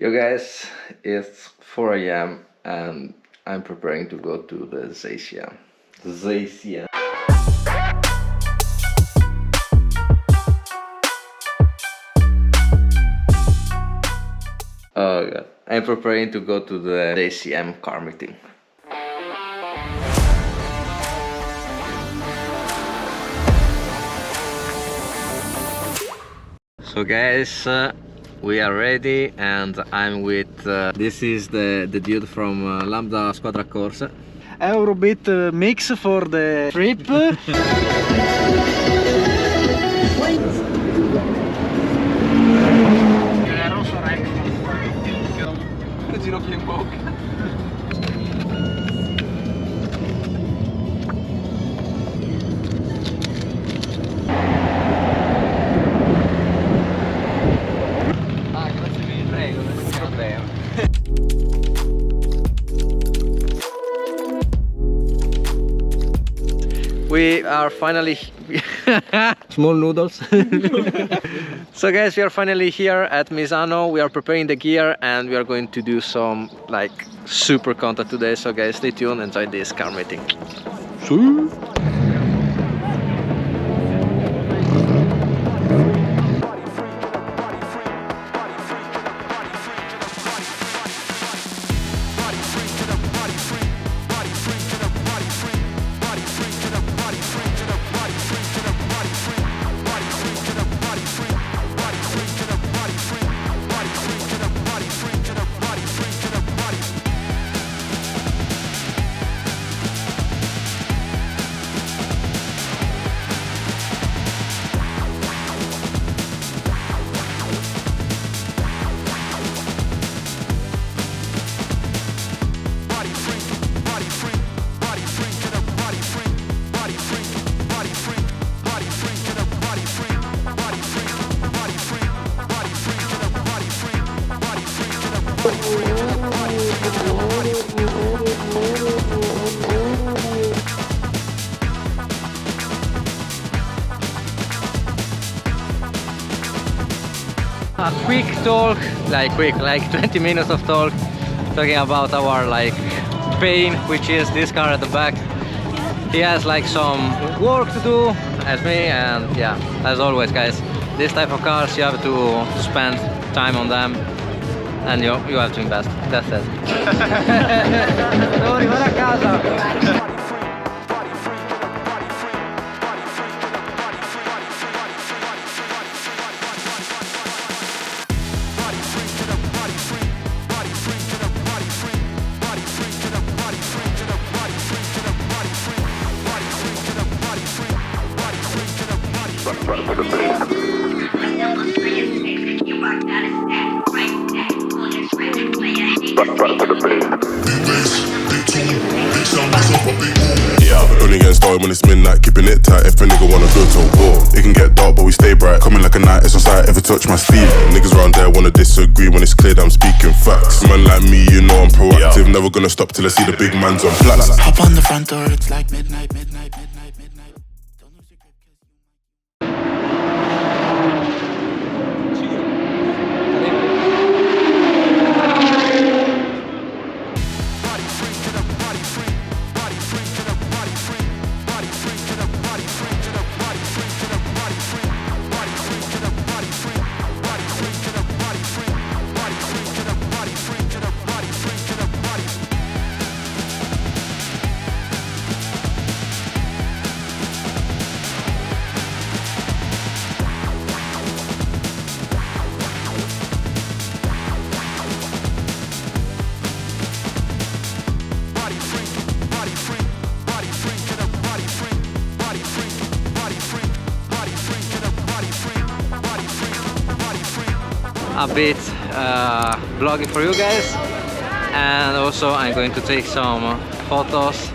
Yo guys, it's 4 AM and I'm preparing to go to the JCM. JCM. Oh god, I'm preparing to go to the JCM car meeting. So guys, we are ready and I'm with, this is the dude from Lambda Squadra Corsa. Eurobit mix for the trip. Ginocchio in bocca. We are finally small noodles. So guys, we are finally here at Misano. We are preparing the gear and we are going to do some like super content today. So guys, stay tuned, enjoy this car meeting. See? A quick talk, like 20 minutes of talk, talking about our like pain, which is this car at the back. He has like some work to do as me, and yeah, as always guys, this type of cars you have to spend time on them and you have to invest. That's it. Devo arrivare a casa. Only getting started when it's midnight, keeping it tight if a nigga wanna go to war. It can get dark but we stay bright, coming like a knight, it's on sight, ever touch my sleeve. Niggas around there wanna disagree when it's clear that I'm speaking facts. Man like me, you know I'm proactive, never gonna stop till I see the big man's on flats. Hop on the front door, it's like midnight. A bit vlogging for you guys, and also I'm going to take some photos.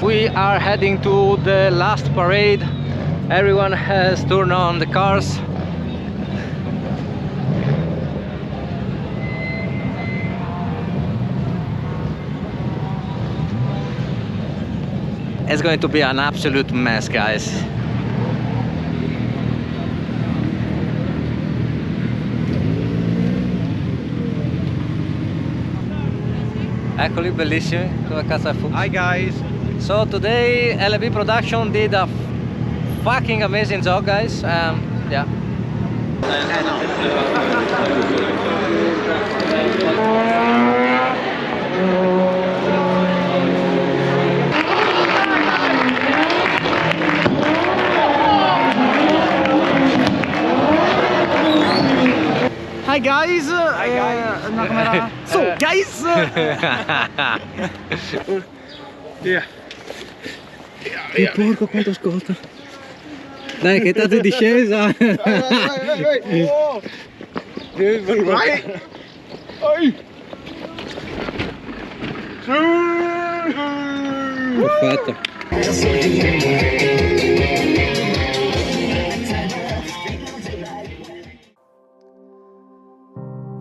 We we are heading to the last parade. Everyone has turned on the cars. It's going to be an absolute mess, guys. Eccoli, bellissimi, come cazzo è Fuchs? Hi guys. So today LBProduction did a fucking amazing job, guys. Yeah. Hi guys. Hi guys. Una camera. So guys. Yeah. Che porco quanto ascolta. Dai, che tanto di discesa. Vai. Perfetto.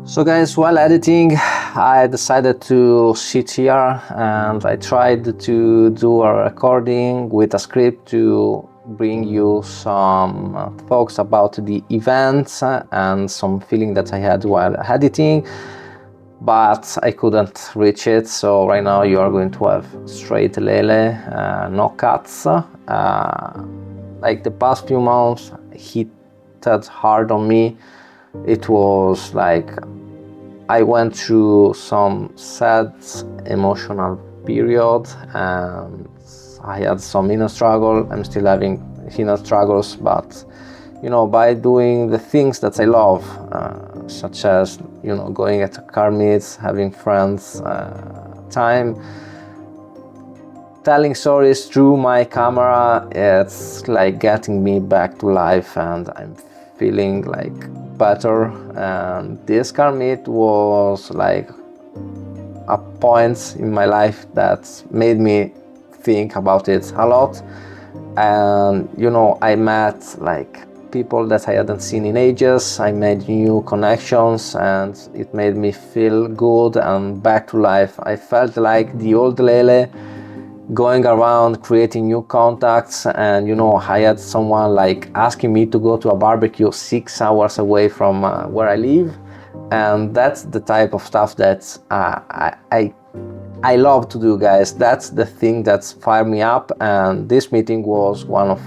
So guys, while editing, I decided to sit here and I tried to do a recording with a script to bring you some thoughts about the events and some feeling that I had while editing, but I couldn't reach it. So right now you are going to have straight lele, no cuts. Like the past few months hit hard on me. It was like I went through some sad emotional period and I had some inner struggle. I'm still having inner struggles, but you know, by doing the things that I love, such as, you know, going at car meets, having friends, time, telling stories through my camera, it's like getting me back to life and I'm feeling like better. And this car meet was like a point in my life that made me think about it a lot. And you know, I met like people that I hadn't seen in ages. I made new connections and it made me feel good and back to life. I felt like the old Lele, going around creating new contacts, and you know, I had someone like asking me to go to a barbecue 6 hours away from where I live, and that's the type of stuff that I love to do, guys. That's the thing that's fired me up, and this meeting was one of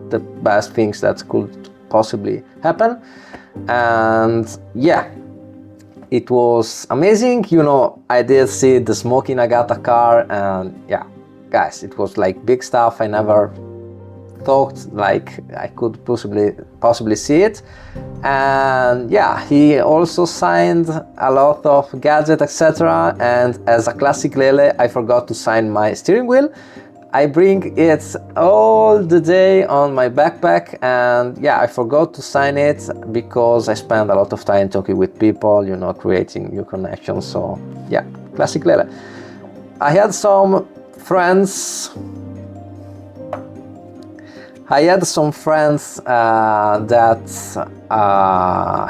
the best things that could possibly happen. And yeah, it was amazing. You know, I did see the Smokey Nagata car, and yeah, guys, it was like big stuff. I never thought like I could possibly see it. And yeah, he also signed a lot of gadgets, etc. And as a classic Lele, I forgot to sign my steering wheel. I bring it all the day on my backpack, and yeah, I forgot to sign it because I spend a lot of time talking with people, you know, creating new connections. So yeah, classic Lele. I had some friends that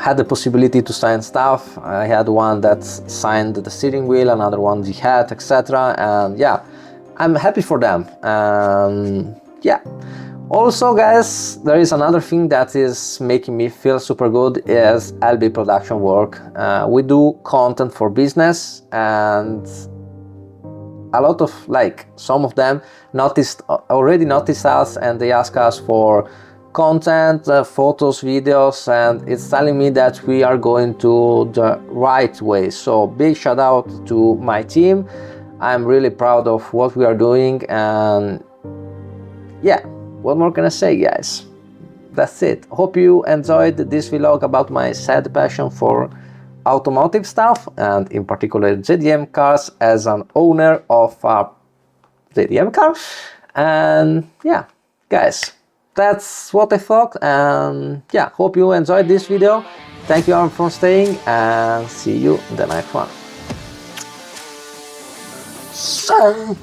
had the possibility to sign stuff. I had one that signed the steering wheel, another one the hat, etc. And yeah, I'm happy for them. Yeah. Also, guys, there is another thing that is making me feel super good is LBProduction work. We do content for business, and a lot of, like, some of them already noticed us, and they ask us for content, photos, videos, and it's telling me that we are going to the right way. So big shout out to my team. I'm really proud of what we are doing, and yeah, what more can I say, guys? That's it. Hope you enjoyed this vlog about my sad passion for automotive stuff, and in particular JDM cars as an owner of a JDM car. And yeah, guys, that's what I thought. And yeah, hope you enjoyed this video. Thank you all for staying, and see you in the next one. So